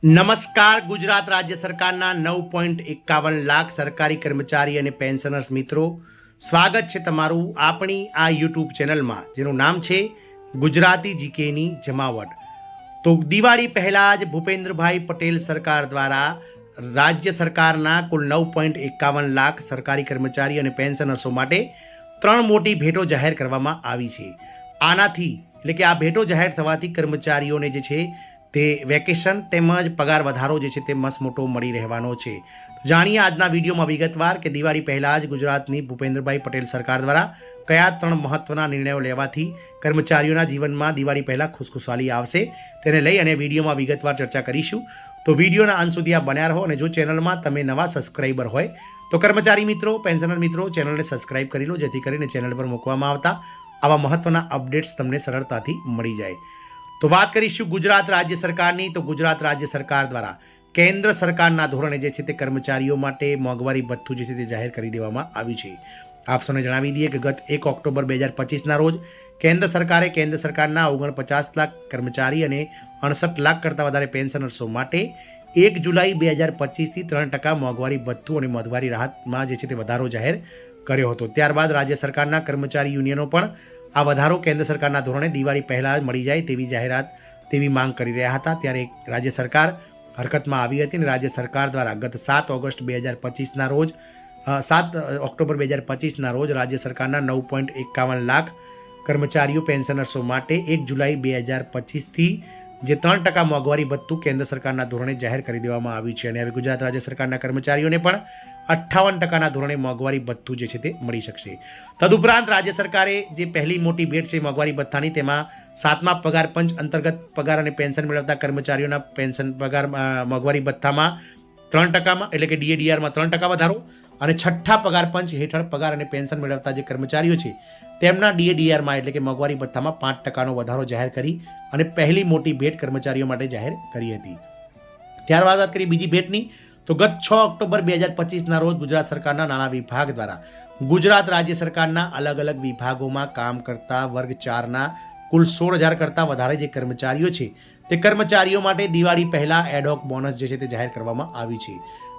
નમસ્કાર. ગુજરાત રાજ્ય સરકારના 9.51 લાખ સરકારી કર્મચારી અને પેન્શનર્સ મિત્રો, સ્વાગત છે તમારું આપણી આ યુટ્યુબ ચેનલમાં, જેનું નામ છે ગુજરાતી જીકેની જમાવટ. તો દિવાળી પહેલાં જ ભૂપેન્દ્રભાઈ પટેલ સરકાર દ્વારા રાજ્ય સરકારના કુલ 9.51 લાખ સરકારી કર્મચારી અને પેન્શનર્સો માટે 3 મોટી ભેટો જાહેર કરવામાં આવી છે. આનાથી એટલે કે આ ભેટો જાહેર થવાથી કર્મચારીઓને જે છે તે વેકેશન તેમજ પગાર વધારો જે છે તે મસમોટો મળી રહેવાનો છે. જાણીએ આજના વિડીયોમાં વિગતવાર કે દિવાળી પહેલાં જ ગુજરાતની ભૂપેન્દ્રભાઈ પટેલ સરકાર દ્વારા કયા 3 મહત્ત્વના નિર્ણયો લેવાથી કર્મચારીઓના જીવનમાં દિવાળી પહેલાં ખુશખુશાલી આવશે, તેને લઈ અને વિડીયોમાં વિગતવાર ચર્ચા કરીશું. તો વિડીયોના અંત સુધી આપ બન્યા રહો, અને જો ચેનલમાં તમે નવા સબસ્ક્રાઈબર હોય તો કર્મચારી મિત્રો, પેન્શનર મિત્રો, ચેનલને સબસ્ક્રાઈબ કરી લો, જેથી કરીને ચેનલ પર મૂકવામાં આવતા આવા મહત્ત્વના અપડેટ્સ તમને સરળતાથી મળી જાય. તો વાત કરીશું ગુજરાત રાજ્ય સરકારની. તો ગુજરાત રાજ્ય સરકાર દ્વારા કેન્દ્ર સરકારના ધોરણે જે છે તે કર્મચારીઓ માટે મોંઘવારી ભથ્થું જે છે તે જાહેર કરી દેવામાં આવ્યું છે. આપ સૌને જણાવી દઈએ કે ગત 1 ઓક્ટોબર 2025ના રોજ કેન્દ્ર સરકારે કેન્દ્ર સરકારના 49 લાખ કર્મચારી અને 68 લાખ કરતાં વધારે પેન્શનર્સો માટે 1 જુલાઈ 2025થી 3% મોંઘવારી ભથ્થું અને મોંઘવારી રાહતમાં જે છે તે વધારો જાહેર કર્યો હતો. ત્યારબાદ રાજ્ય સરકારના કર્મચારી યુનિયનો પણ આ વધારો કેન્દ્ર સરકારના ધોરણે દિવાળી પહેલાં જ મળી જાય તેવી માંગ કરી રહ્યા હતા. ત્યારે રાજ્ય સરકાર હરકતમાં આવી હતી અને રાજ્ય સરકાર દ્વારા ગત 7 ઓક્ટોબર 2025ના રોજ રાજ્ય સરકારના 9.51 લાખ કર્મચારીઓ પેન્શનર્સો માટે 1 જુલાઈ 2025થી જે 3% મોંઘવારી ભથ્થું કેન્દ્ર સરકારના ધોરણે જાહેર કરી દેવામાં આવ્યું છે. અને હવે ગુજરાત રાજ્ય સરકારના કર્મચારીઓને પણ 58%ના ધોરણે મોંઘવારી ભથ્થું જે છે તે મળી શકશે. તદુપરાંત રાજ્ય સરકારે જે પહેલી મોટી ભેટ છે મોંઘવારી ભથ્થાની, તેમાં 7મા પગાર પંચ અંતર્ગત પગાર અને પેન્શન મેળવતા કર્મચારીઓના પેન્શન પગાર મોંઘવારી ભથ્થામાં 3%માં એટલે કે DADRમાં 3% વધારો, અને 6ઠ્ઠા પગાર પંચ હેઠળ પગાર અને પેન્શન મેળવતા જે કર્મચારીઓ છે તેમના DADRમાં એટલે કે મોંઘવારી ભથ્થામાં 5%નો વધારો જાહેર કરી અને પહેલી મોટી ભેટ કર્મચારીઓ માટે જાહેર કરી હતી. ત્યારબાદ વાત કરીએ બીજી ભેટની. તો ગત 6 ઓક્ટોબર 2025ના રોજ ગુજરાત સરકારના નાણાં વિભાગ દ્વારા ગુજરાત રાજ્ય સરકારના અલગ અલગ વિભાગોમાં કામ કરતા વર્ગ 4ના કુલ 16,000 કરતાં વધારે જે કર્મચારીઓ છે તે કર્મચારીઓ માટે દિવાળી પહેલાં એડહોક બોનસ જે છે તે જાહેર કરવામાં આવ્યું છે.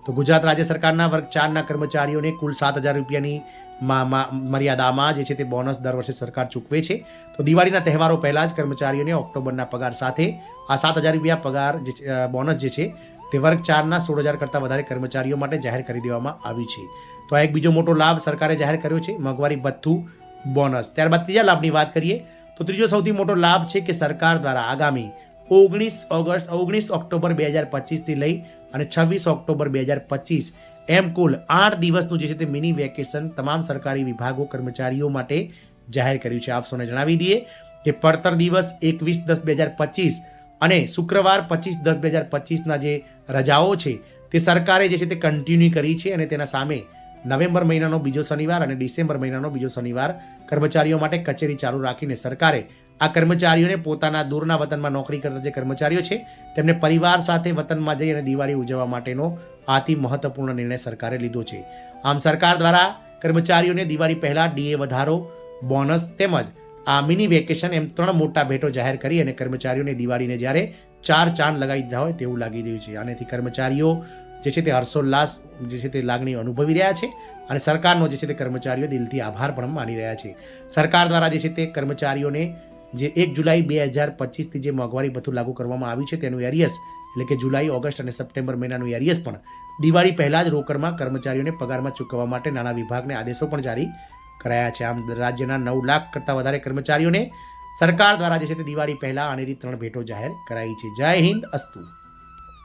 તો ગુજરાત રાજ્ય સરકારના વર્ગ 4ના કર્મચારીઓને કુલ 7,000 રૂપિયાની મર્યાદામાં જે છે તે બોનસ દર વર્ષે સરકાર ચૂકવે છે. તો દિવાળીના તહેવારો પહેલાં જ કર્મચારીઓને ઓક્ટોબરના પગાર સાથે આ 7,000 રૂપિયા પગાર બોનસ જે છે તે વર્ગ 4ના 16,000 કરતાં વધારે કર્મચારીઓ માટે જાહેર કરી દેવામાં આવ્યું છે. તો આ એક બીજો મોટો લાભ સરકારે જાહેર કર્યો છે, મોંઘવારી ભથ્થું બોનસ. ત્યારબાદ ત્રીજા લાભની વાત કરીએ તો ત્રીજો સૌથી મોટો લાભ છે કે સરકાર દ્વારા આગામી 19 ઓક્ટોબર 2025થી લઈ અને 26 ઓક્ટોબર 2025 એમ કુલ 8 દિવસનું જે છે તે મિની વેકેશન તમામ સરકારી વિભાગો કર્મચારીઓ માટે જાહેર કર્યું છે. આપ સૌને જણાવી દઈએ કે પડતર દિવસ 21/10/2025 અને શુક્રવાર 25/10/2025ના જે રજાઓ છે તે સરકારે જે છે તે કન્ટિન્યુ કરી છે, અને તેના સામે નવેમ્બર મહિનાનો બીજો શનિવાર અને ડિસેમ્બર મહિનાનો બીજો શનિવાર કર્મચારીઓ માટે કચેરી ચાલુ રાખીને સરકારે આ કર્મચારીઓને પોતાના દૂરના વતનમાં નોકરી કરતા જે કર્મચારીઓ છે તેમને પરિવાર સાથે વતનમાં જઈ અને દિવાળી ઉજવવા માટેનો આથી મહત્વપૂર્ણ નિર્ણય સરકારે લીધો છે. આમ સરકાર દ્વારા કર્મચારીઓને દિવાળી પહેલાં DA વધારો, બોનસ તેમજ આ મિની વેકેશન એમ 3 મોટા ભેટો જાહેર કરી અને કર્મચારીઓને દિવાળીને જ્યારે 4 ચાંદ લગાવી દીધા હોય તેવું લાગી રહ્યું છે. આનાથી કર્મચારીઓ જે છે તે હર્ષોલ્લાસ જે છે તે લાગણી અનુભવી રહ્યા છે, અને સરકારનો જે છે તે કર્મચારીઓ દિલથી આભાર પણ માની રહ્યા છે. સરકાર દ્વારા જે છે તે કર્મચારીઓને જે 1 જુલાઈ 2025થી જે મોંઘવારી ભથ્થું લાગુ કરવામાં આવ્યું છે તેનું એરિયસ એટલે કે જુલાઈ, ઓગસ્ટ અને સપ્ટેમ્બર મહિનાનું એરિયસ પણ દિવાળી પહેલાં જ રોકડમાં કર્મચારીઓને પગારમાં ચૂકવવા માટે નાણાં વિભાગને આદેશો પણ જારી કરાયા છે. આમ રાજ્યના 9 લાખ કરતાં વધારે કર્મચારીઓને સરકાર દ્વારા જે છે તે દિવાળી પહેલાં આની 3 ભેટો જાહેર કરાઈ છે. જય હિન્દ, અસ્તુ.